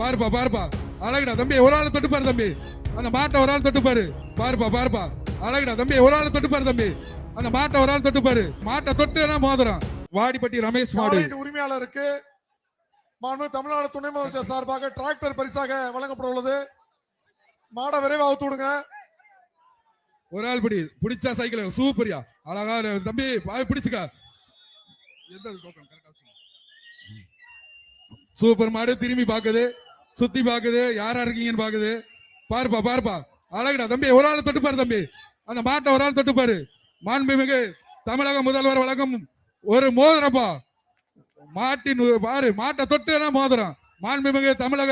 பாருப்பா பாருப்பா, அழகுடா தம்பி, ஒரு ஆள் தொட்டு பாரு தம்பி, அந்த மாட்டை ஒரு ஆள் தொட்டு பாரு. பாருப்பா பாருப்பா, அழகுடா தம்பி, ஒரு ஆள் தொட்டு பாரு தம்பி, அந்த மாட்டை ஒரு ஆள் தொட்டு பாரு. மாட்டை தொட்டுனா மோதிரம். வாடிப்பட்டி ரமேஷ் மாடு உரிமையாளருக்கு மாண்பு தமிழ்நாடு துணை முதலமைச்சர் சார்பாக டிராக்டர் பரிசாக வழங்கப்பட உள்ளது. மாட விரைவாக அவுத்து விடுங்க. ஒரு ஆள் பிடிச்சா சைக்கிள் சூப்பரியா, அழகா தம்பி பிடிச்சுக்க. சூப்பர் மாடு. திரும்பி பாக்குது, சுத்தி பாக்குது, யாரா இருக்கீங்கன்னு பாக்குது. பாருப்பா பாருப்பா, அழகுடா தம்பி, ஒரு ஆள் தொட்டு பாரு தம்பி, அந்த மாட்டை ஒரு ஆள் தொட்டு பாரு. மாண்புமிகு தமிழக முதல்வர் வழங்கும் ஒரு மோதிரப்பா. மாட்டின் பாரு, மாட்டை தொட்டுனா மோதிரம். மாண்புமிகு தமிழக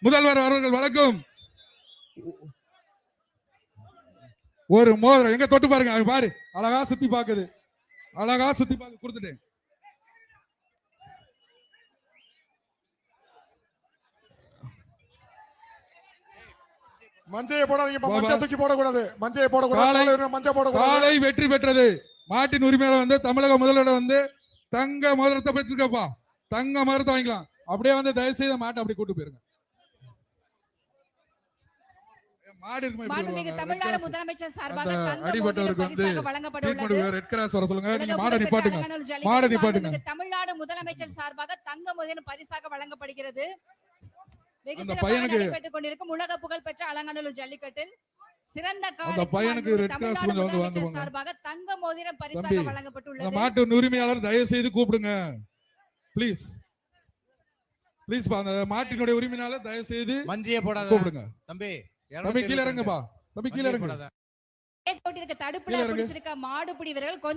முதல்வர் அவர்கள் வழங்கும் ஒரு மோதிரம். எங்க தொட்டு பாருங்க, பாரு, அழகா சுத்தி பாக்குது, அழகா சுத்தி பாக்கு. கொடுத்துட்டேன். மஞ்சையை போடாதீங்க, மஞ்சள் தூக்கி போடக்கூடாது, மஞ்சையை போடக்கூடாது, மஞ்சள் போடக்கூடாது. காலை வெற்றி பெற்றது. மாட்டின் உரிமையாளர் வந்து தமிழக முதல்வர் வந்து தங்க மோதிரத்தை பெற்றிருக்கப்பா. தங்க மோதிரத்தை வாங்கிக்கலாம். அப்படியே வந்து தயவு செய்து மாட்டை அப்படி கூட்டு போயிருங்க. மாடு தமிழ்நாடு முதலமைச்சர் சார்பாக தங்க மோதிரம் பரிசாக வழங்கப்பட உள்ளது. ரெட் கிராஸ் வர சொல்லுங்க. நீங்க மாடை நிப்பாட்டுங்க, மாடை நிப்பாட்டுங்க. தமிழ்நாடு முதலமைச்சர் சார்பாக தங்க மோதிரம் பரிசாக வழங்கப்படுகிறது. அந்த பையனுக்கு பெற்றுக் கொண்டிருக்கும் உலக புகழ் பெற்ற அலங்காநல்லூர் ஜல்லிக்கட்டில் சிறந்த அந்த பையனுக்கு ரெட் கிராஸ் கொஞ்சம் வந்து வாங்க. சார்பாக தங்க மோதிரம் பரிசாக வழங்கப்பட்டுள்ளது. அந்த மாட்டு உரிமையாளர் தயவு செய்து கூப்பிடுங்க ப்ளீஸ். ப்ளீஸ் பா, அந்த மாட்டினுடைய உரிமையாளர் தயவு செய்து மஞ்சையை போடாத கூப்பிடுங்க. தம்பி தம்பி கீழ இறங்குப்பா, தம்பி கீழ இறங்கு. தடுப்புல பிடிச்சிருக்க மாடுபிடி வீரர்கள்